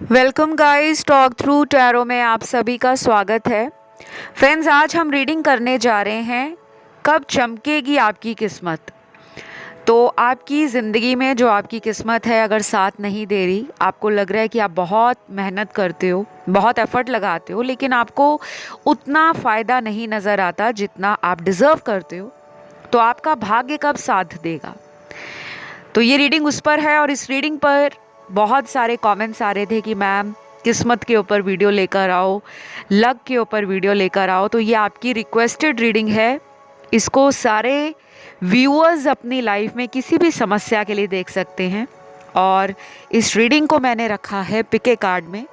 Welcome guys, talk through tarot में आप सभी का स्वागत है। फ्रेंड्स, आज हम रीडिंग करने जा रहे हैं कब चमकेगी आपकी किस्मत। तो आपकी ज़िंदगी में जो आपकी किस्मत है अगर साथ नहीं दे रही, आपको लग रहा है कि आप बहुत मेहनत करते हो, बहुत एफर्ट लगाते हो, लेकिन आपको उतना फ़ायदा नहीं नज़र आता जितना आप डिज़र्व करते हो, तो आपका भाग्य कब साथ देगा। तो ये रीडिंग उस पर है और इस रीडिंग पर बहुत सारे कमेंट्स आ रहे थे कि मैम किस्मत के ऊपर वीडियो लेकर आओ, लक के ऊपर वीडियो लेकर आओ। तो ये आपकी रिक्वेस्टेड रीडिंग है। इसको सारे व्यूअर्स अपनी लाइफ में किसी भी समस्या के लिए देख सकते हैं। और इस रीडिंग को मैंने रखा है पिके कार्ड में।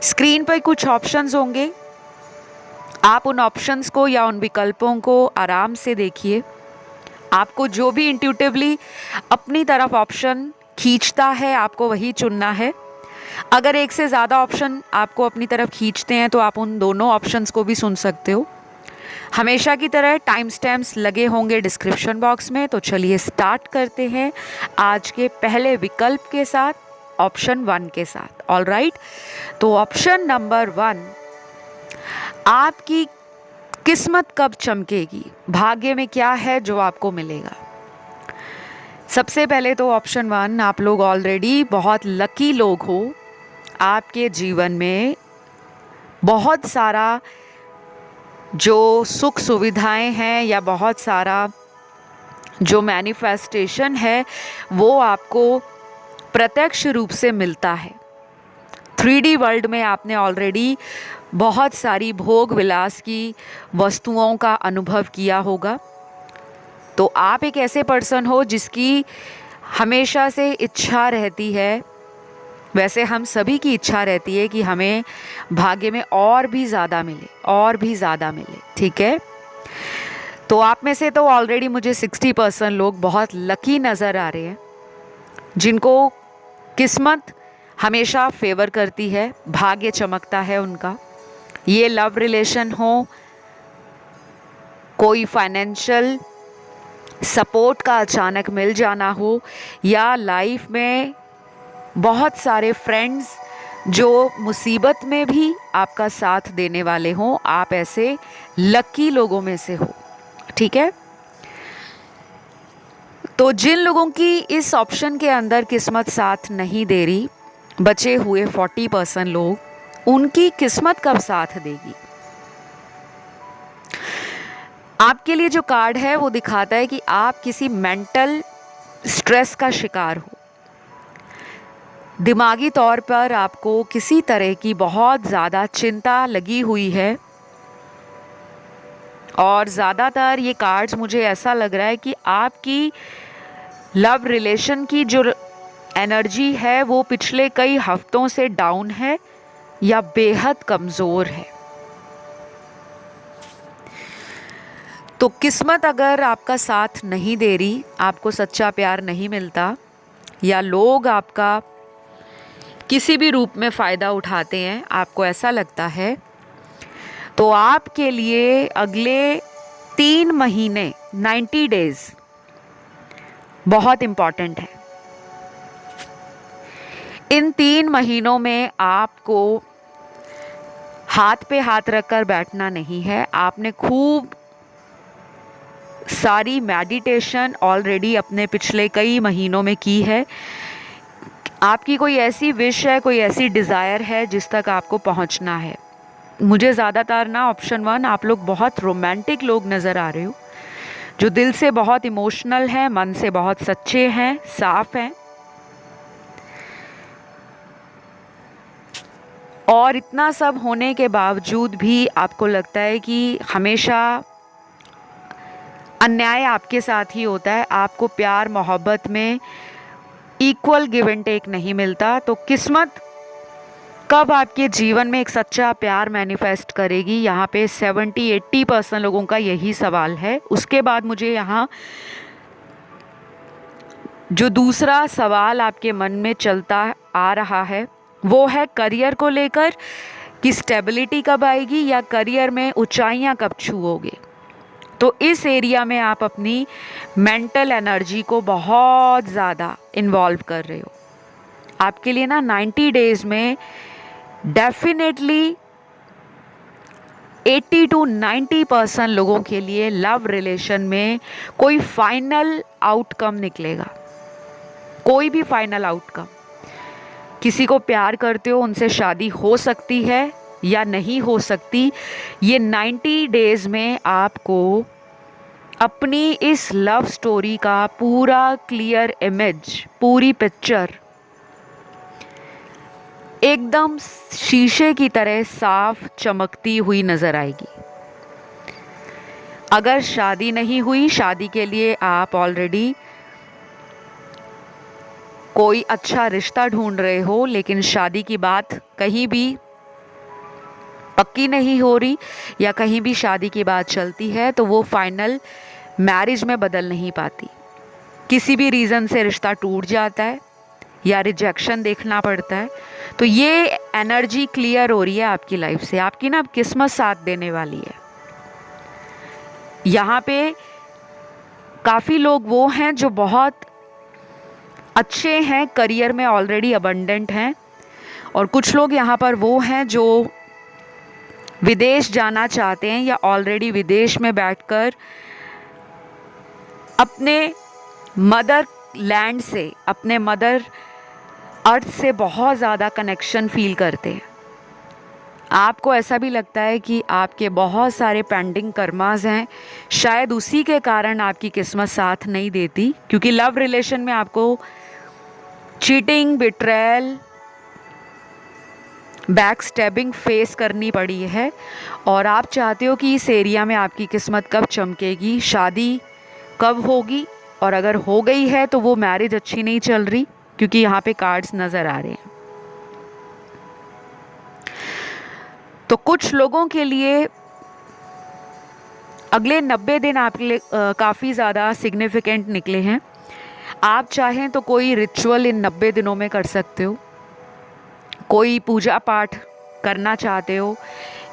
स्क्रीन पर कुछ ऑप्शंस होंगे, आप उन ऑप्शंस को या उन विकल्पों को आराम से देखिए। आपको जो भी इंट्यूटिवली अपनी तरफ ऑप्शन खींचता है आपको वही चुनना है। अगर एक से ज़्यादा ऑप्शन आपको अपनी तरफ खींचते हैं तो आप उन दोनों ऑप्शंस को भी सुन सकते हो। हमेशा की तरह टाइम स्टैम्प्स लगे होंगे डिस्क्रिप्शन बॉक्स में। तो चलिए स्टार्ट करते हैं आज के पहले विकल्प के साथ, ऑप्शन 1 के साथ। ऑल राइट, तो ऑप्शन नंबर 1, आपकी किस्मत कब चमकेगी, भाग्य में क्या है जो आपको मिलेगा। सबसे पहले तो ऑप्शन 1, आप लोग ऑलरेडी बहुत लकी लोग हो। आपके जीवन में बहुत सारा जो सुख सुविधाएं हैं या बहुत सारा जो मैनिफेस्टेशन है वो आपको प्रत्यक्ष रूप से मिलता है। 3D वर्ल्ड में आपने ऑलरेडी बहुत सारी भोग विलास की वस्तुओं का अनुभव किया होगा। तो आप एक ऐसे पर्सन हो जिसकी हमेशा से इच्छा रहती है, वैसे हम सभी की इच्छा रहती है कि हमें भाग्य में और भी ज़्यादा मिले, और भी ज़्यादा मिले। ठीक है, तो आप में से तो ऑलरेडी मुझे 60% लोग बहुत लकी नज़र आ रहे हैं, जिनको किस्मत हमेशा फेवर करती है, भाग्य चमकता है उनका। ये लव रिलेशन हो, कोई फाइनेंशियल सपोर्ट का अचानक मिल जाना हो, या लाइफ में बहुत सारे फ्रेंड्स जो मुसीबत में भी आपका साथ देने वाले हों, आप ऐसे लकी लोगों में से हो। ठीक है, तो जिन लोगों की इस ऑप्शन के अंदर किस्मत साथ नहीं दे रही, बचे हुए 40% लोग, उनकी किस्मत कब साथ देगी। आपके लिए जो कार्ड है वो दिखाता है कि आप किसी मेंटल स्ट्रेस का शिकार हो। दिमागी तौर पर आपको किसी तरह की बहुत ज़्यादा चिंता लगी हुई है। और ज़्यादातर ये कार्ड्स मुझे ऐसा लग रहा है कि आपकी लव रिलेशन की जो एनर्जी है वो पिछले कई हफ्तों से डाउन है या बेहद कमज़ोर है। तो किस्मत अगर आपका साथ नहीं दे रही, आपको सच्चा प्यार नहीं मिलता, या लोग आपका किसी भी रूप में फ़ायदा उठाते हैं, आपको ऐसा लगता है, तो आपके लिए अगले 3 महीने 90 डेज़ बहुत इम्पॉर्टेंट है। इन 3 महीनों में आपको हाथ पे हाथ रखकर बैठना नहीं है। आपने खूब सारी मेडिटेशन ऑलरेडी अपने पिछले कई महीनों में की है। आपकी कोई ऐसी विश है, कोई ऐसी डिज़ायर है जिस तक आपको पहुंचना है। मुझे ज़्यादातर ना ऑप्शन 1, आप लोग बहुत रोमांटिक लोग नज़र आ रहे हो, जो दिल से बहुत इमोशनल हैं, मन से बहुत सच्चे हैं, साफ हैं। और इतना सब होने के बावजूद भी आपको लगता है कि हमेशा अन्याय आपके साथ ही होता है, आपको प्यार मोहब्बत में इक्वल गिव एंड टेक नहीं मिलता। तो किस्मत कब आपके जीवन में एक सच्चा प्यार मैनिफेस्ट करेगी, यहाँ पे 70-80% लोगों का यही सवाल है। उसके बाद मुझे यहाँ जो दूसरा सवाल आपके मन में चलता आ रहा है वो है करियर को लेकर, कि स्टेबिलिटी कब आएगी या करियर में ऊंचाइयां कब छूओगे। तो इस एरिया में आप अपनी मेंटल एनर्जी को बहुत ज़्यादा इन्वॉल्व कर रहे हो। आपके लिए ना 90 डेज में डेफिनेटली 80 to 90% लोगों के लिए लव रिलेशन में कोई फाइनल आउटकम निकलेगा। कोई भी फाइनल आउटकम, किसी को प्यार करते हो, उनसे शादी हो सकती है या नहीं हो सकती, ये 90 डेज में आपको अपनी इस लव स्टोरी का पूरा क्लियर इमेज, पूरी पिक्चर एकदम शीशे की तरह साफ चमकती हुई नजर आएगी। अगर शादी नहीं हुई, शादी के लिए आप ऑलरेडी कोई अच्छा रिश्ता ढूंढ रहे हो, लेकिन शादी की बात कहीं भी पक्की नहीं हो रही या कहीं भी शादी की बात चलती है तो वो फाइनल मैरिज में बदल नहीं पाती। किसी भी रीज़न से रिश्ता टूट जाता है या रिजेक्शन देखना पड़ता है। तो ये एनर्जी क्लियर हो रही है आपकी लाइफ से, आपकी ना किस्मत साथ देने वाली है। यहाँ पे काफ़ी लोग वो हैं जो बहुत अच्छे हैं, करियर में ऑलरेडी अबंडेंट हैं, और कुछ लोग यहाँ पर वो हैं जो विदेश जाना चाहते हैं या ऑलरेडी विदेश में बैठकर अपने मदर लैंड से, अपने मदर अर्थ से बहुत ज़्यादा कनेक्शन फील करते हैं। आपको ऐसा भी लगता है कि आपके बहुत सारे पेंडिंग कर्मास हैं, शायद उसी के कारण आपकी किस्मत साथ नहीं देती, क्योंकि लव रिलेशन में आपको cheating, betrayal, back stabbing face करनी पड़ी है, और आप चाहते हो कि इस एरिया में आपकी किस्मत कब चमकेगी, शादी कब होगी, और अगर हो गई है तो वो मैरिज अच्छी नहीं चल रही, क्योंकि यहाँ पे कार्ड्स नज़र आ रहे हैं। तो कुछ लोगों के लिए अगले 90 दिन आपके लिए काफ़ी ज़्यादा सिग्निफिकेंट निकले हैं। आप चाहें तो कोई रिचुअल इन 90 दिनों में कर सकते हो, कोई पूजा पाठ करना चाहते हो,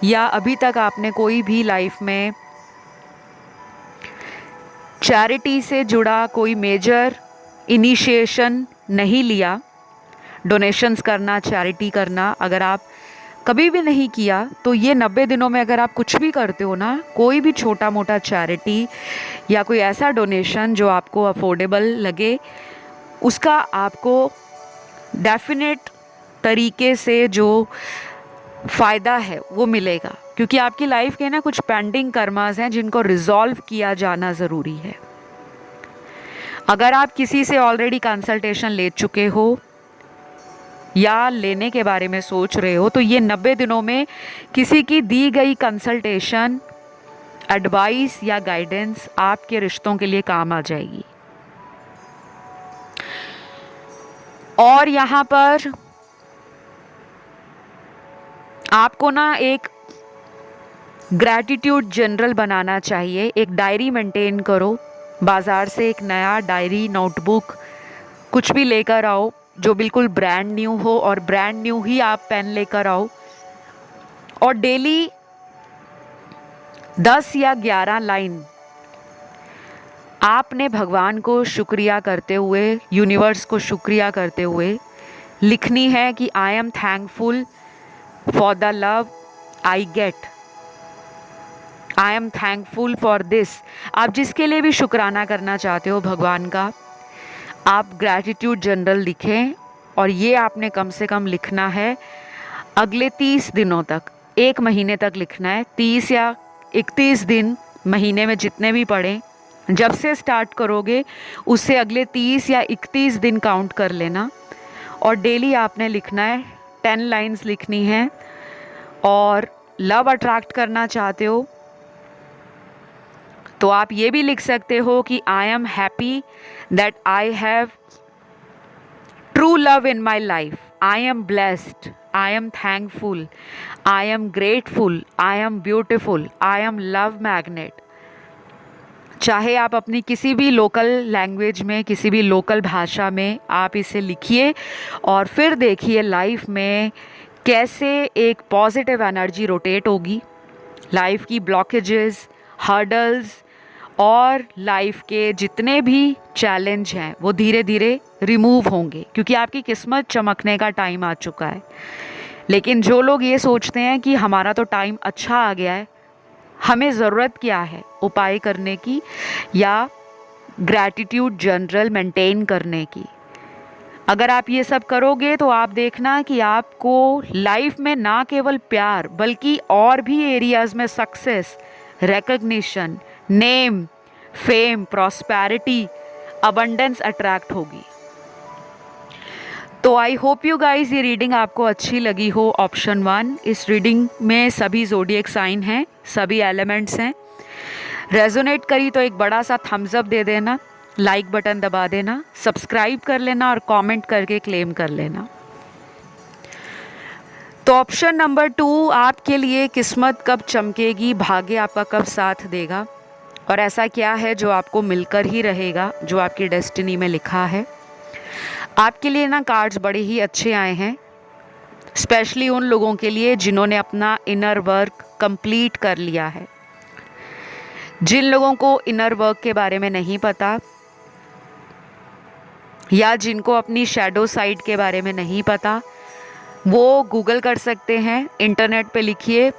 या अभी तक आपने कोई भी लाइफ में चैरिटी से जुड़ा कोई मेजर इनिशिएशन नहीं लिया, डोनेशंस करना, चैरिटी करना, अगर आप कभी भी नहीं किया तो ये 90 दिनों में अगर आप कुछ भी करते हो ना, कोई भी छोटा मोटा चैरिटी या कोई ऐसा डोनेशन जो आपको अफोर्डेबल लगे, उसका आपको डेफिनेट तरीके से जो फ़ायदा है वो मिलेगा, क्योंकि आपकी लाइफ के ना कुछ पेंडिंग कर्मास हैं जिनको रिजॉल्व किया जाना ज़रूरी है। अगर आप किसी से ऑलरेडी कंसल्टेशन ले चुके हो या लेने के बारे में सोच रहे हो, तो ये 90 दिनों में किसी की दी गई कंसल्टेशन, एडवाइस या गाइडेंस आपके रिश्तों के लिए काम आ जाएगी। और यहाँ पर आपको ना एक ग्रैटिट्यूड जनरल बनाना चाहिए। एक डायरी मेंटेन करो, बाज़ार से एक नया डायरी, नोटबुक कुछ भी लेकर आओ जो बिल्कुल ब्रांड न्यू हो, और ब्रांड न्यू ही आप पेन लेकर आओ, और डेली 10 या 11 लाइन आपने भगवान को शुक्रिया करते हुए, यूनिवर्स को शुक्रिया करते हुए लिखनी है कि I am thankful for the love I get, I am thankful for this. आप जिसके लिए भी शुक्राना करना चाहते हो भगवान का, आप ग्रैटिट्यूड जनरल लिखें, और ये आपने कम से कम लिखना है अगले 30 दिनों तक, 1 महीने तक लिखना है। 30 या 31 दिन महीने में जितने भी पड़े, जब से स्टार्ट करोगे उससे अगले 30 या 31 दिन काउंट कर लेना, और डेली आपने लिखना है, 10 लाइन्स लिखनी है। और लव अट्रैक्ट करना चाहते हो तो आप ये भी लिख सकते हो कि I am happy that I have true love in my life, I am blessed, I am thankful, I am grateful, I am beautiful, I am love magnet. चाहे आप अपनी किसी भी लोकल लैंग्वेज में, किसी भी लोकल भाषा में आप इसे लिखिए, और फिर देखिए लाइफ में कैसे एक पॉजिटिव एनर्जी रोटेट होगी। लाइफ की ब्लॉकेजेस, हर्डल्स और लाइफ के जितने भी चैलेंज हैं वो धीरे धीरे रिमूव होंगे, क्योंकि आपकी किस्मत चमकने का टाइम आ चुका है। लेकिन जो लोग ये सोचते हैं कि हमारा तो टाइम अच्छा आ गया है, हमें ज़रूरत क्या है उपाय करने की या ग्रैटिट्यूड जनरल मेंटेन करने की, अगर आप ये सब करोगे तो आप देखना कि आपको लाइफ में ना केवल प्यार बल्कि और भी एरियाज़ में success, recognition, name, fame, prosperity, abundance attract होगी। तो आई होप यू गाइस ये रीडिंग आपको अच्छी लगी हो। ऑप्शन 1, इस रीडिंग में सभी ज़ोडिएक साइन हैं, सभी एलिमेंट्स हैं। रेजोनेट करी तो एक बड़ा सा थम्स अप दे देना, लाइक बटन दबा देना, सब्सक्राइब कर लेना और कमेंट करके क्लेम कर लेना। तो ऑप्शन नंबर 2 आपके लिए, किस्मत कब चमकेगी, भाग्य आपका कब साथ देगा और ऐसा क्या है जो आपको मिलकर ही रहेगा, जो आपकी डेस्टिनी में लिखा है। आपके लिए ना कार्ड्स बड़े ही अच्छे आए हैं, स्पेशली उन लोगों के लिए जिन्होंने अपना इनर वर्क कंप्लीट कर लिया है। जिन लोगों को इनर वर्क के बारे में नहीं पता या जिनको अपनी शैडो साइड के बारे में नहीं पता, वो गूगल कर सकते हैं, इंटरनेट पे लिखिए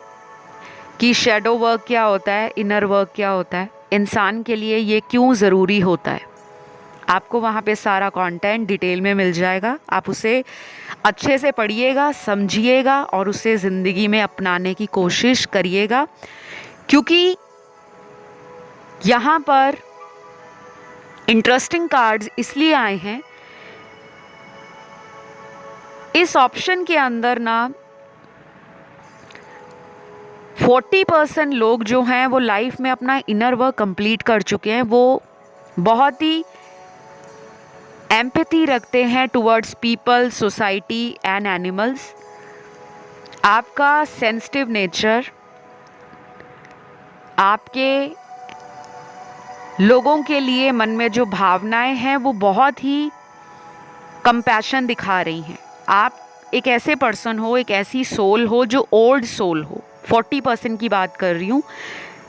कि शैडो वर्क क्या होता है, इनर वर्क क्या होता है, इंसान के लिए ये क्यों ज़रूरी होता है। आपको वहाँ पे सारा कंटेंट डिटेल में मिल जाएगा। आप उसे अच्छे से पढ़िएगा, समझिएगा और उसे ज़िंदगी में अपनाने की कोशिश करिएगा, क्योंकि यहाँ पर इंटरेस्टिंग कार्ड्स इसलिए आए हैं। इस ऑप्शन के अंदर ना 40% लोग जो हैं वो लाइफ में अपना इनर वर्क कंप्लीट कर चुके हैं। वो बहुत ही एम्पैथी रखते हैं towards people, society and animals. आपका सेंसिटिव नेचर आपके लोगों के लिए मन में जो भावनाएं हैं वो बहुत ही कंपैशन दिखा रही हैं। आप एक ऐसे पर्सन हो, एक ऐसी सोल हो जो ओल्ड सोल हो। 40% की बात कर रही हूँ,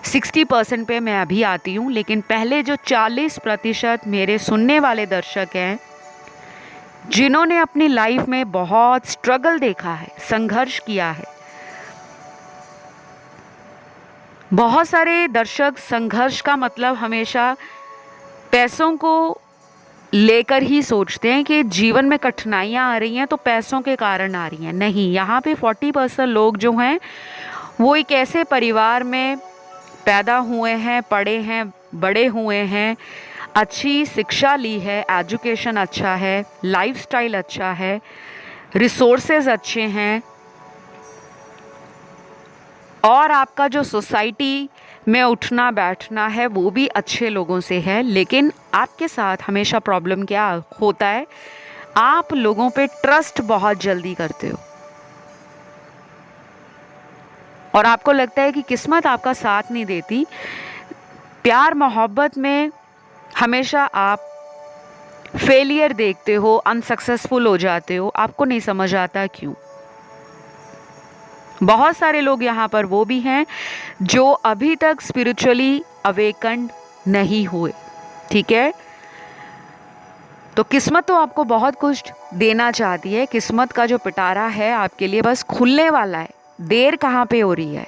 60% पे मैं अभी आती हूँ, लेकिन पहले जो 40% मेरे सुनने वाले दर्शक हैं जिन्होंने अपनी लाइफ में बहुत स्ट्रगल देखा है, संघर्ष किया है। बहुत सारे दर्शक संघर्ष का मतलब हमेशा पैसों को लेकर ही सोचते हैं कि जीवन में कठिनाइयाँ आ रही हैं तो पैसों के कारण आ रही हैं। नहीं, यहाँ पे 40% लोग जो हैं वो एक ऐसे परिवार में पैदा हुए हैं, पढ़े हैं, बड़े हुए हैं, अच्छी शिक्षा ली है, एजुकेशन अच्छा है, लाइफस्टाइल अच्छा है, रिसोर्सेज अच्छे हैं और आपका जो सोसाइटी में उठना बैठना है वो भी अच्छे लोगों से है। लेकिन आपके साथ हमेशा प्रॉब्लम क्या होता है, आप लोगों पे ट्रस्ट बहुत जल्दी करते हो और आपको लगता है कि किस्मत आपका साथ नहीं देती। प्यार मोहब्बत में हमेशा आप फेलियर देखते हो, अनसक्सेसफुल हो जाते हो, आपको नहीं समझ आता क्यों। बहुत सारे लोग यहाँ पर वो भी हैं जो अभी तक स्पिरिचुअली अवेकन्ड नहीं हुए, ठीक है। तो किस्मत तो आपको बहुत कुछ देना चाहती है। किस्मत का जो पिटारा है आपके लिए बस खुलने वाला है। देर कहाँ पे हो रही है।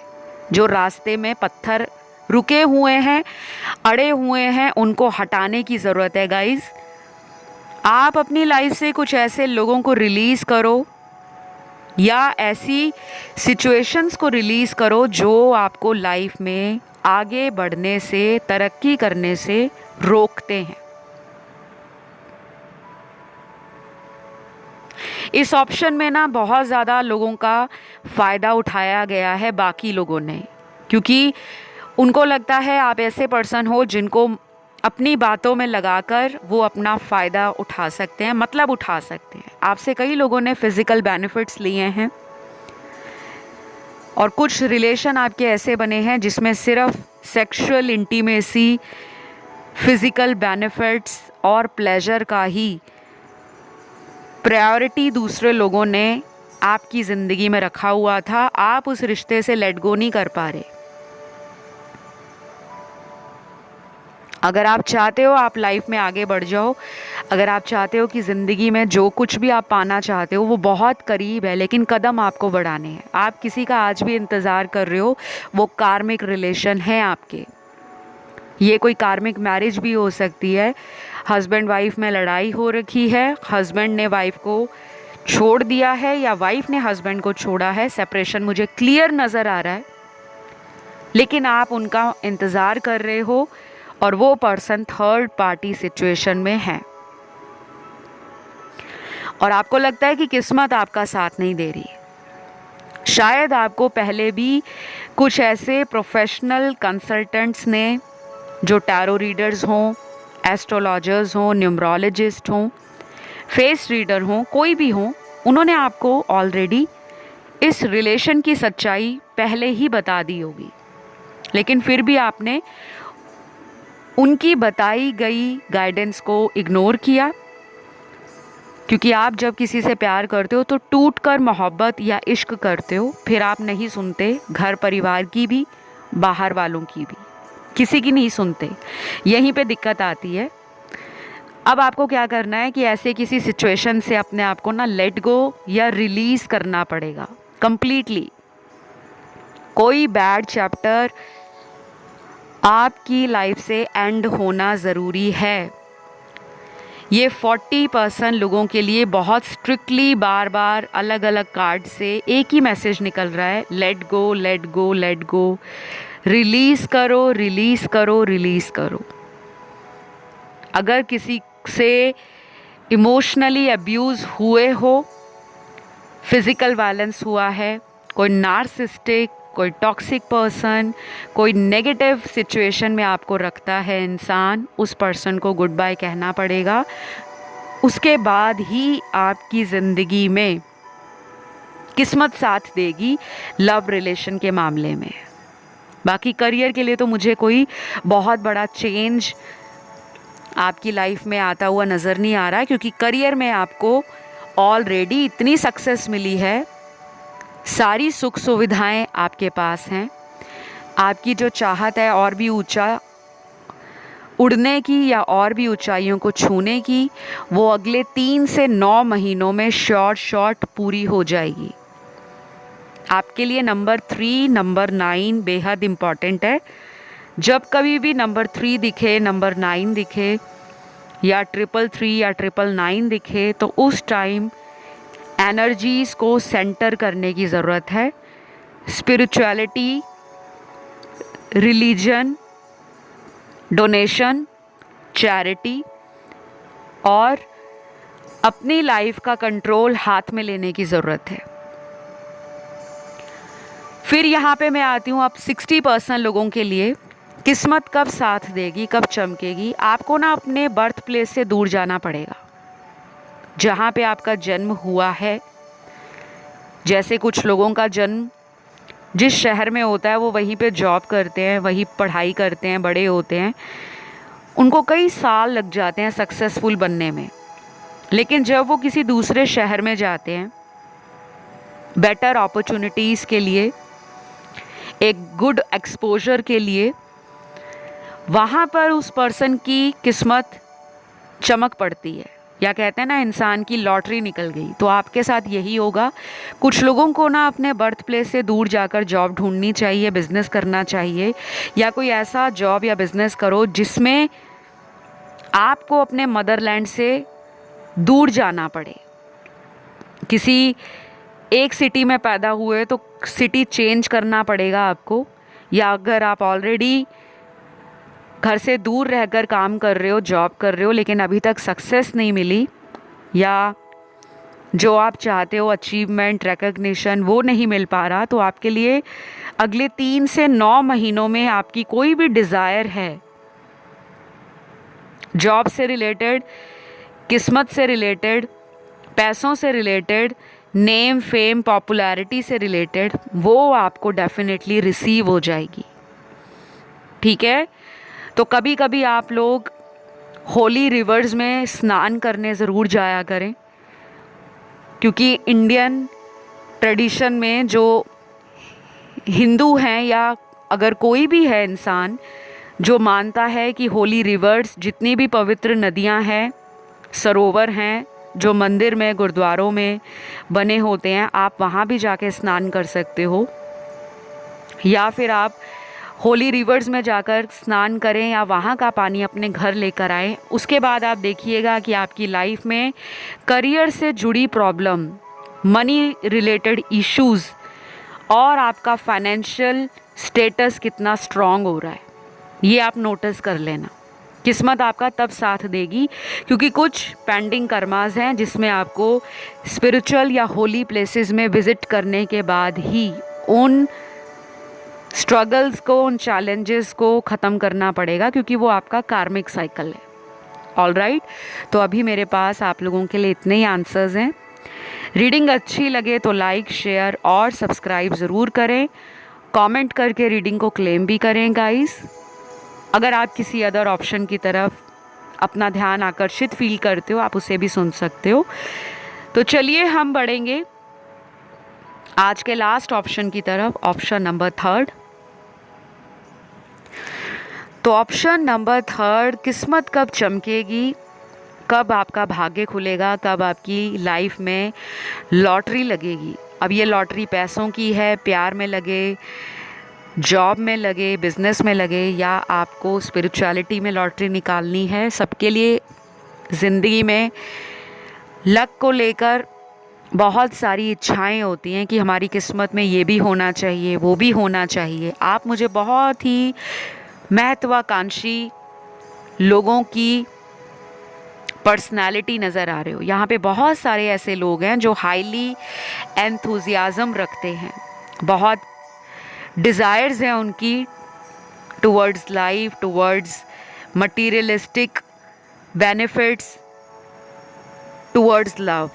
जो रास्ते में पत्थर रुके हुए हैं, अड़े हुए हैं, उनको हटाने की ज़रूरत है गाइस। आप अपनी लाइफ से कुछ ऐसे लोगों को रिलीज़ करो या ऐसी सिचुएशंस को रिलीज़ करो जो आपको लाइफ में आगे बढ़ने से, तरक्की करने से रोकते हैं। इस ऑप्शन में ना बहुत ज़्यादा लोगों का फ़ायदा उठाया गया है बाकी लोगों ने, क्योंकि उनको लगता है आप ऐसे पर्सन हो जिनको अपनी बातों में लगाकर वो अपना फ़ायदा उठा सकते हैं, मतलब उठा सकते हैं। आपसे कई लोगों ने फ़िज़िकल बेनिफिट्स लिए हैं और कुछ रिलेशन आपके ऐसे बने हैं जिसमें सिर्फ सेक्सुअल इंटीमेसी, फिज़िकल बेनिफिट्स और प्लेजर का ही प्रायोरिटी दूसरे लोगों ने आपकी ज़िंदगी में रखा हुआ था। आप उस रिश्ते से लेट गो नहीं कर पा रहे। अगर आप चाहते हो आप लाइफ में आगे बढ़ जाओ, अगर आप चाहते हो कि ज़िंदगी में जो कुछ भी आप पाना चाहते हो वो बहुत करीब है, लेकिन कदम आपको बढ़ाने हैं। आप किसी का आज भी इंतज़ार कर रहे हो, वो कार्मिक रिलेशन है आपके। ये कोई कार्मिक मैरिज भी हो सकती है। हस्बैंड वाइफ में लड़ाई हो रखी है, हस्बैंड ने वाइफ को छोड़ दिया है या वाइफ ने हस्बैंड को छोड़ा है, सेपरेशन मुझे क्लियर नज़र आ रहा है, लेकिन आप उनका इंतज़ार कर रहे हो और वो पर्सन थर्ड पार्टी सिचुएशन में है और आपको लगता है कि किस्मत आपका साथ नहीं दे रही। शायद आपको पहले भी कुछ ऐसे प्रोफेशनल कंसल्टेंट्स ने, जो टैरो रीडर्स हों, एस्ट्रोलॉजर्स हों, न्यूमरोलॉजिस्ट हों, फेस रीडर हों, कोई भी हों, उन्होंने आपको ऑलरेडी इस रिलेशन की सच्चाई पहले ही बता दी होगी, लेकिन फिर भी आपने उनकी बताई गई गाइडेंस को इग्नोर किया। क्योंकि आप जब किसी से प्यार करते हो तो टूट कर मोहब्बत या इश्क करते हो, फिर आप नहीं सुनते घर परिवार की भी, बाहर वालों की भी, किसी की नहीं सुनते। यहीं पे दिक्कत आती है। अब आपको क्या करना है कि ऐसे किसी सिचुएशन से अपने आप को ना लेट गो या रिलीज़ करना पड़ेगा कंप्लीटली। कोई बैड चैप्टर आपकी लाइफ से एंड होना ज़रूरी है। ये 40% लोगों के लिए बहुत स्ट्रिक्टली बार बार अलग अलग कार्ड से एक ही मैसेज निकल रहा है, let go, let go, let go, release करो, रिलीज़ करो, रिलीज़ करो। अगर किसी से इमोशनली अब्यूज़ हुए हो, फिज़िकल वायलेंस हुआ है, कोई नार्सिस्टिक, कोई टॉक्सिक पर्सन, कोई नेगेटिव सिचुएशन में आपको रखता है इंसान, उस पर्सन को गुड बाय कहना पड़ेगा। उसके बाद ही आपकी ज़िंदगी में किस्मत साथ देगी लव रिलेशन के मामले में। बाकी करियर के लिए तो मुझे कोई बहुत बड़ा चेंज आपकी लाइफ में आता हुआ नज़र नहीं आ रहा है, क्योंकि करियर में आपको ऑलरेडी इतनी सक्सेस मिली है, सारी सुख सुविधाएं आपके पास हैं। आपकी जो चाहत है और भी ऊंचा उड़ने की या और भी ऊंचाइयों को छूने की, वो अगले 3 से 9 महीनों में शॉर्ट पूरी हो जाएगी। आपके लिए नंबर 3, नंबर 9 बेहद इम्पॉर्टेंट है। जब कभी भी नंबर 3 दिखे, नंबर 9 दिखे या 333 या 999 दिखे, तो उस टाइम एनर्जीज़ को सेंटर करने की ज़रूरत है। स्पिरिचुअलिटी, रिलीजन, डोनेशन, चैरिटी और अपनी लाइफ का कंट्रोल हाथ में लेने की ज़रूरत है। फिर यहाँ पे मैं आती हूँ अब 60% लोगों के लिए किस्मत कब साथ देगी, कब चमकेगी। आपको ना अपने बर्थ प्लेस से दूर जाना पड़ेगा, जहाँ पे आपका जन्म हुआ है। जैसे कुछ लोगों का जन्म जिस शहर में होता है वो वहीं पे जॉब करते हैं, वहीं पढ़ाई करते हैं, बड़े होते हैं, उनको कई साल लग जाते हैं सक्सेसफुल बनने में। लेकिन जब वो किसी दूसरे शहर में जाते हैं बेटर अपॉर्चुनिटीज़ के लिए, एक गुड एक्सपोजर के लिए, वहाँ पर उस पर्सन की किस्मत चमक पड़ती है, या कहते हैं ना इंसान की लॉटरी निकल गई। तो आपके साथ यही होगा। कुछ लोगों को ना अपने बर्थ प्लेस से दूर जाकर जॉब ढूंढनी चाहिए, बिज़नेस करना चाहिए, या कोई ऐसा जॉब या बिज़नेस करो जिसमें आपको अपने मदरलैंड से दूर जाना पड़े। किसी एक सिटी में पैदा हुए तो सिटी चेंज करना पड़ेगा आपको, या अगर आप ऑलरेडी घर से दूर रहकर काम कर रहे हो, जॉब कर रहे हो, लेकिन अभी तक सक्सेस नहीं मिली, या जो आप चाहते हो अचीवमेंट, रिकग्निशन, वो नहीं मिल पा रहा, तो आपके लिए अगले 3 से 9 महीनों में आपकी कोई भी डिज़ायर है, जॉब से रिलेटेड, किस्मत से रिलेटेड, पैसों से रिलेटेड, नेम, फेम, पॉपुलैरिटी से रिलेटेड, वो आपको डेफिनेटली रिसीव हो जाएगी। ठीक है? तो कभी कभी आप लोग होली रिवर्स में स्नान करने ज़रूर जाया करें, क्योंकि इंडियन ट्रेडिशन में जो हिंदू हैं या अगर कोई भी है इंसान, जो मानता है कि होली रिवर्स, जितनी भी पवित्र नदियां हैं, सरोवर हैं, जो मंदिर में गुरुद्वारों में बने होते हैं, आप वहाँ भी जाके स्नान कर सकते हो। या फिर आप होली रिवर्स में जाकर स्नान करें या वहाँ का पानी अपने घर लेकर आएँ। उसके बाद आप देखिएगा कि आपकी लाइफ में करियर से जुड़ी प्रॉब्लम, मनी रिलेटेड इश्यूज़ और आपका फाइनेंशियल स्टेटस कितना स्ट्रॉन्ग हो रहा है, ये आप नोटिस कर लेना। किस्मत आपका तब साथ देगी, क्योंकि कुछ पेंडिंग कर्मास हैं जिसमें आपको स्पिरिचुअल या होली प्लेसेस में विज़िट करने के बाद ही उन स्ट्रगल्स को, उन चैलेंजेस को ख़त्म करना पड़ेगा, क्योंकि वो आपका कार्मिक साइकिल है। ऑल राइट, तो अभी मेरे पास आप लोगों के लिए इतने ही आंसर्स हैं। रीडिंग अच्छी लगे तो लाइक, शेयर और सब्सक्राइब ज़रूर करें। कमेंट करके रीडिंग को क्लेम भी करें गाइस। अगर आप किसी अदर ऑप्शन की तरफ अपना ध्यान आकर्षित फील करते हो, आप उसे भी सुन सकते हो। तो चलिए हम बढ़ेंगे आज के लास्ट ऑप्शन की तरफ, ऑप्शन नंबर 3। तो ऑप्शन नंबर 3, किस्मत कब चमकेगी, कब आपका भाग्य खुलेगा, कब आपकी लाइफ में लॉटरी लगेगी। अब ये लॉटरी पैसों की है, प्यार में लगे, जॉब में लगे, बिजनेस में लगे, या आपको स्पिरिचुअलिटी में लॉटरी निकालनी है। सबके लिए ज़िंदगी में लक को लेकर बहुत सारी इच्छाएं होती हैं कि हमारी किस्मत में ये भी होना चाहिए, वो भी होना चाहिए। आप मुझे बहुत ही महत्वाकांक्षी लोगों की पर्सनालिटी नज़र आ रहे हो। यहाँ पे बहुत सारे ऐसे लोग हैं जो हाईली एंथुजियाज़म रखते हैं, बहुत डिज़ायर्स हैं उनकी towards life, towards materialistic benefits, towards love.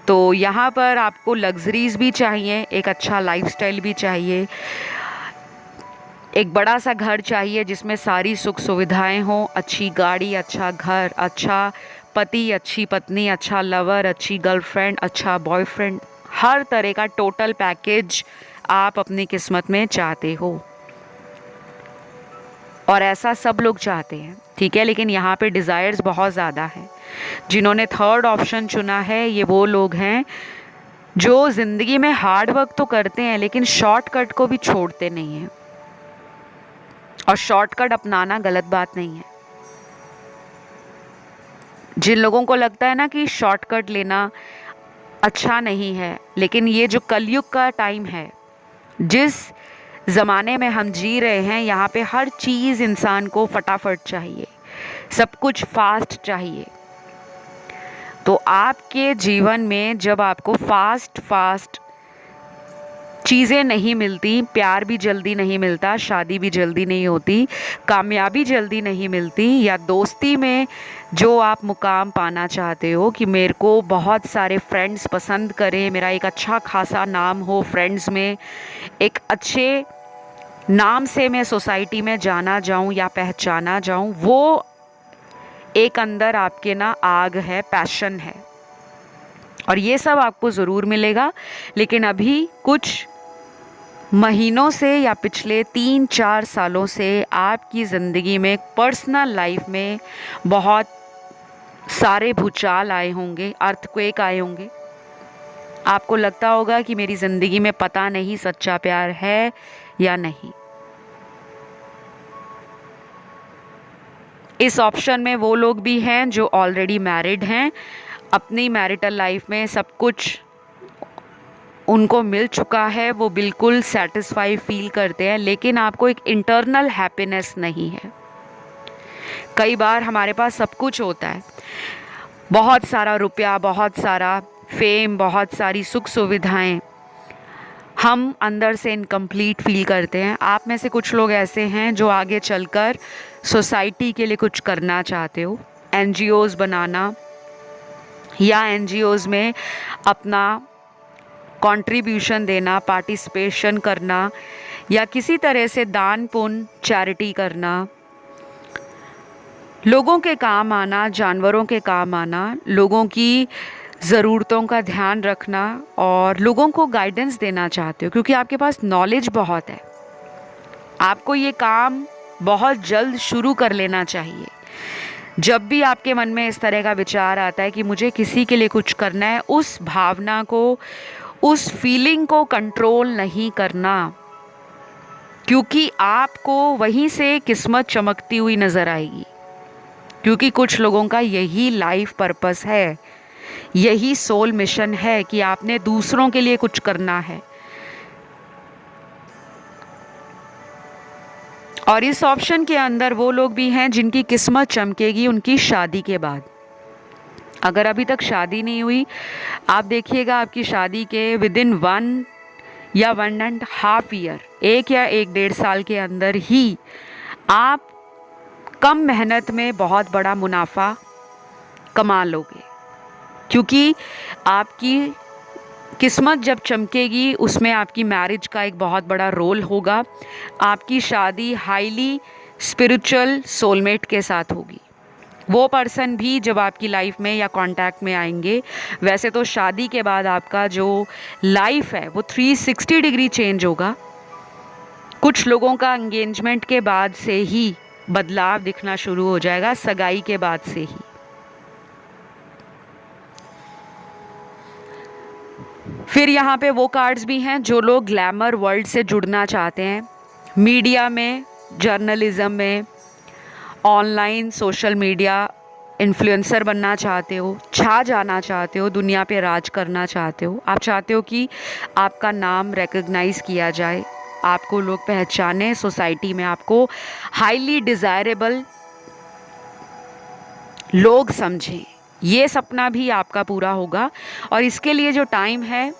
तो यहाँ पर आपको लग्जरीज भी चाहिए, एक अच्छा लाइफस्टाइल भी चाहिए, एक बड़ा सा घर चाहिए जिसमें सारी सुख सुविधाएं हों, अच्छी गाड़ी, अच्छा घर, अच्छा पति, अच्छी पत्नी, अच्छा लवर, अच्छी गर्लफ्रेंड, अच्छा बॉयफ्रेंड, हर तरह का टोटल पैकेज आप अपनी किस्मत में चाहते हो। और ऐसा सब लोग चाहते हैं, ठीक है। लेकिन यहाँ पे डिज़ायर्स बहुत ज़्यादा हैं। जिन्होंने 3rd ऑप्शन चुना है, ये वो लोग हैं जो ज़िंदगी में हार्ड वर्क तो करते हैं लेकिन शॉर्टकट को भी छोड़ते नहीं हैं। और शॉर्टकट अपनाना गलत बात नहीं है। जिन लोगों को लगता है ना कि शॉर्टकट लेना अच्छा नहीं है, लेकिन ये जो कलयुग का टाइम है, जिस ज़माने में हम जी रहे हैं, यहाँ पे हर चीज़ इंसान को फटाफट चाहिए, सब कुछ फास्ट चाहिए। तो आपके जीवन में जब आपको फास्ट चीज़ें नहीं मिलती, प्यार भी जल्दी नहीं मिलता, शादी भी जल्दी नहीं होती, कामयाबी जल्दी नहीं मिलती, या दोस्ती में जो आप मुकाम पाना चाहते हो कि मेरे को बहुत सारे फ्रेंड्स पसंद करें, मेरा एक अच्छा खासा नाम हो फ्रेंड्स में, एक अच्छे नाम से मैं सोसाइटी में जाना जाऊं या पहचाना जाऊं, वो एक अंदर आपके ना आग है, पैशन है। और ये सब आपको ज़रूर मिलेगा। लेकिन अभी कुछ महीनों से या पिछले 3-4 सालों से आपकी ज़िंदगी में, पर्सनल लाइफ में बहुत सारे भूचाल आए होंगे, अर्थक्वेक आए होंगे। आपको लगता होगा कि मेरी ज़िंदगी में पता नहीं सच्चा प्यार है या नहीं। इस ऑप्शन में वो लोग भी हैं जो ऑलरेडी मैरिड हैं, अपनी मैरिटल लाइफ में सब कुछ उनको मिल चुका है, वो बिल्कुल सेटिस्फाई फील करते हैं, लेकिन आपको एक इंटरनल हैप्पीनेस नहीं है। कई बार हमारे पास सब कुछ होता है, बहुत सारा रुपया, बहुत सारा फेम, बहुत सारी सुख सुविधाएं, हम अंदर से इनकम्प्लीट फील करते हैं। आप में से कुछ लोग ऐसे हैं जो आगे चलकर सोसाइटी के लिए कुछ करना चाहते हो, NGOs बनाना या NGOs में अपना कंट्रीब्यूशन देना, पार्टिसिपेशन करना, या किसी तरह से दान पुण्य, चैरिटी करना, लोगों के काम आना, जानवरों के काम आना, लोगों की ज़रूरतों का ध्यान रखना और लोगों को गाइडेंस देना चाहते हो, क्योंकि आपके पास नॉलेज बहुत है। आपको ये काम बहुत जल्द शुरू कर लेना चाहिए। जब भी आपके मन में इस तरह का विचार आता है कि मुझे किसी के लिए कुछ करना है, उस भावना को, उस फीलिंग को कंट्रोल नहीं करना, क्योंकि आपको वहीं से किस्मत चमकती हुई नज़र आएगी। क्योंकि कुछ लोगों का यही लाइफ पर्पस है, यही सोल मिशन है कि आपने दूसरों के लिए कुछ करना है। और इस ऑप्शन के अंदर वो लोग भी हैं जिनकी किस्मत चमकेगी उनकी शादी के बाद। अगर अभी तक शादी नहीं हुई, आप देखिएगा आपकी शादी के विदिन 1 या 1.5 ईयर, 1 या 1.5 साल के अंदर ही आप कम मेहनत में बहुत बड़ा मुनाफा कमा लोगे। क्योंकि आपकी किस्मत जब चमकेगी उसमें आपकी मैरिज का एक बहुत बड़ा रोल होगा। आपकी शादी हाईली स्पिरिचुअल सोलमेट के साथ होगी। वो पर्सन भी जब आपकी लाइफ में या कांटेक्ट में आएंगे, वैसे तो शादी के बाद आपका जो लाइफ है वो 360 डिग्री चेंज होगा। कुछ लोगों का एंगेजमेंट के बाद से ही बदलाव दिखना शुरू हो जाएगा, सगाई के बाद से ही। फिर यहाँ पे वो कार्ड्स भी हैं जो लोग ग्लैमर वर्ल्ड से जुड़ना चाहते हैं, मीडिया में, जर्नलिज्म में, ऑनलाइन सोशल मीडिया इन्फ्लुएंसर बनना चाहते हो, छा जाना चाहते हो, दुनिया पे राज करना चाहते हो। आप चाहते हो कि आपका नाम रिकॉग्नाइज किया जाए, आपको लोग पहचाने, सोसाइटी में आपको हाईली डिज़ायरेबल लोग समझें। ये सपना भी आपका पूरा होगा। और इसके लिए जो टाइम है,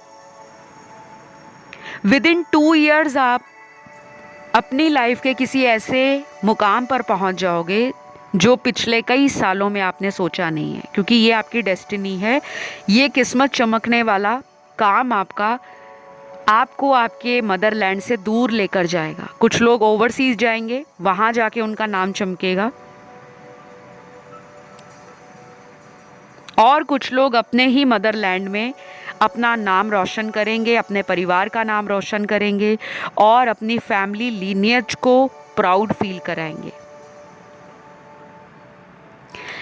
विदिन 2 ईयर्स आप अपनी लाइफ के किसी ऐसे मुकाम पर पहुंच जाओगे जो पिछले कई सालों में आपने सोचा नहीं है। क्योंकि ये आपकी डेस्टिनी है, ये किस्मत चमकने वाला काम आपको आपके मदरलैंड से दूर लेकर जाएगा। कुछ लोग ओवरसीज जाएंगे, वहाँ जाके उनका नाम चमकेगा, और कुछ लोग अपने ही मदरलैंड में अपना नाम रोशन करेंगे, अपने परिवार का नाम रोशन करेंगे और अपनी फैमिली लीनियज को प्राउड फील कराएंगे।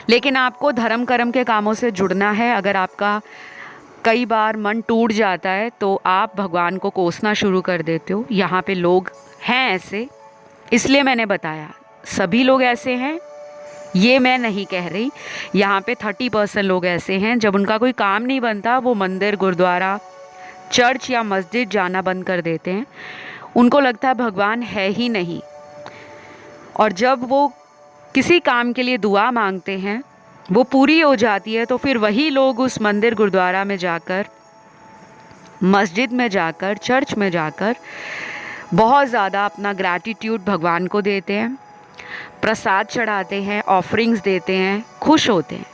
लेकिन आपको धर्म कर्म के कामों से जुड़ना है। अगर आपका कई बार मन टूट जाता है तो आप भगवान को कोसना शुरू कर देते हो। यहाँ पे लोग हैं ऐसे, इसलिए मैंने बताया सभी लोग ऐसे हैं, ये मैं नहीं कह रही। यहाँ पे 30% लोग ऐसे हैं जब उनका कोई काम नहीं बनता वो मंदिर, गुरुद्वारा, चर्च या मस्जिद जाना बंद कर देते हैं। उनको लगता है भगवान है ही नहीं। और जब वो किसी काम के लिए दुआ मांगते हैं, वो पूरी हो जाती है, तो फिर वही लोग उस मंदिर, गुरुद्वारा में जाकर, मस्जिद में जाकर, चर्च में जाकर बहुत ज़्यादा अपना ग्रैटिट्यूड भगवान को देते हैं, प्रसाद चढ़ाते हैं, ऑफरिंग्स देते हैं, खुश होते हैं।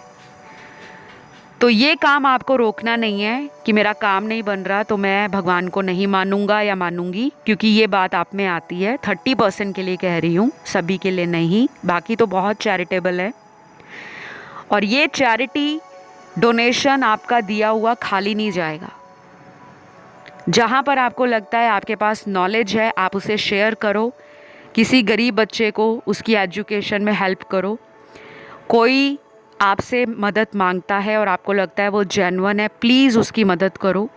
तो ये काम आपको रोकना नहीं है कि मेरा काम नहीं बन रहा तो मैं भगवान को नहीं मानूंगा या मानूंगी, क्योंकि ये बात आप में आती है। 30% के लिए कह रही हूँ, सभी के लिए नहीं। बाकी तो बहुत चैरिटेबल है। और ये चैरिटी डोनेशन आपका दिया हुआ खाली नहीं जाएगा। जहाँ पर आपको लगता है आपके पास नॉलेज है, आप उसे शेयर करो। किसी गरीब बच्चे को उसकी एजुकेशन में हेल्प करो। कोई आपसे मदद मांगता है और आपको लगता है वो जेन्युइन है, प्लीज़ उसकी मदद करो।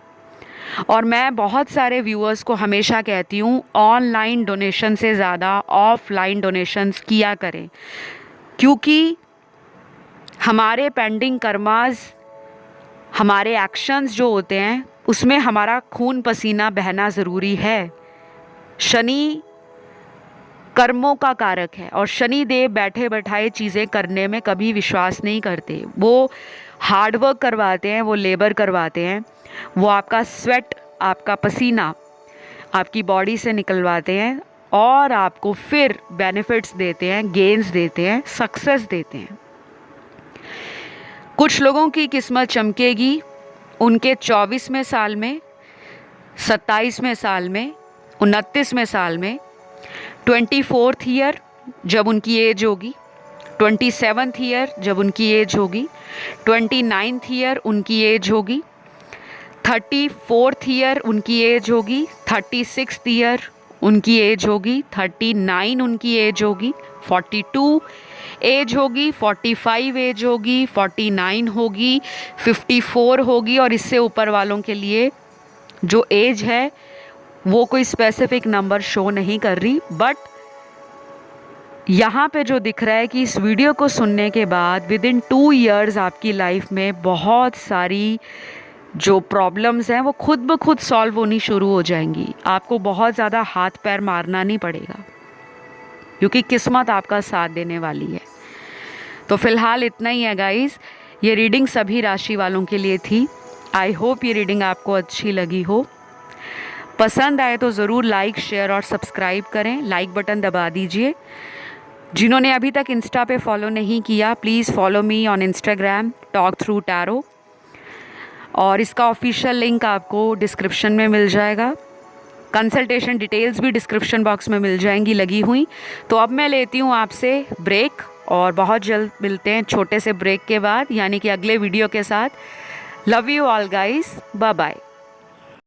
और मैं बहुत सारे व्यूअर्स को हमेशा कहती हूँ, ऑनलाइन डोनेशन से ज़्यादा ऑफलाइन डोनेशंस किया करें। क्योंकि हमारे पेंडिंग कर्मास, हमारे एक्शंस जो होते हैं, उसमें हमारा खून पसीना बहना ज़रूरी है। शनि कर्मों का कारक है और शनि देव बैठे बैठाए चीज़ें करने में कभी विश्वास नहीं करते। वो हार्डवर्क करवाते हैं, वो लेबर करवाते हैं, वो आपका स्वेट, आपका पसीना आपकी बॉडी से निकलवाते हैं और आपको फिर बेनिफिट्स देते हैं, गेन्स देते हैं, सक्सेस देते हैं। कुछ लोगों की किस्मत चमकेगी उनके 24वें साल में, 27वें साल में, 29वें साल में, 24th ईयर जब उनकी एज होगी, 27th ईयर जब उनकी एज होगी, 29th ईयर उनकी एज होगी, 34th ईयर उनकी एज होगी, 36th ईयर उनकी एज होगी, 39 उनकी एज होगी, 42 एज होगी, 45 एज होगी, 49 होगी, 54 होगी, और इससे ऊपर वालों के लिए जो एज है वो कोई स्पेसिफिक नंबर शो नहीं कर रही। बट यहाँ पे जो दिख रहा है कि इस वीडियो को सुनने के बाद विद इन 2 ईयर्स आपकी लाइफ में बहुत सारी जो प्रॉब्लम्स हैं वो खुद ब खुद सॉल्व होनी शुरू हो जाएंगी। आपको बहुत ज़्यादा हाथ पैर मारना नहीं पड़ेगा, क्योंकि किस्मत आपका साथ देने वाली है। तो फिलहाल इतना ही है गाइस, ये रीडिंग सभी राशि वालों के लिए थी। आई होप ये रीडिंग आपको अच्छी लगी हो। पसंद आए तो ज़रूर लाइक, शेयर और सब्सक्राइब करें। लाइक बटन दबा दीजिए। जिन्होंने अभी तक इंस्टा पे फॉलो नहीं किया, please follow me on Instagram talk through tarot, और इसका ऑफिशियल लिंक आपको डिस्क्रिप्शन में मिल जाएगा। कंसल्टेशन डिटेल्स भी डिस्क्रिप्शन बॉक्स में मिल जाएंगी लगी हुई। तो अब मैं लेती हूँ आपसे ब्रेक, और बहुत जल्द मिलते हैं छोटे से ब्रेक के बाद, यानी कि अगले वीडियो के साथ। Love you all guys, bye bye.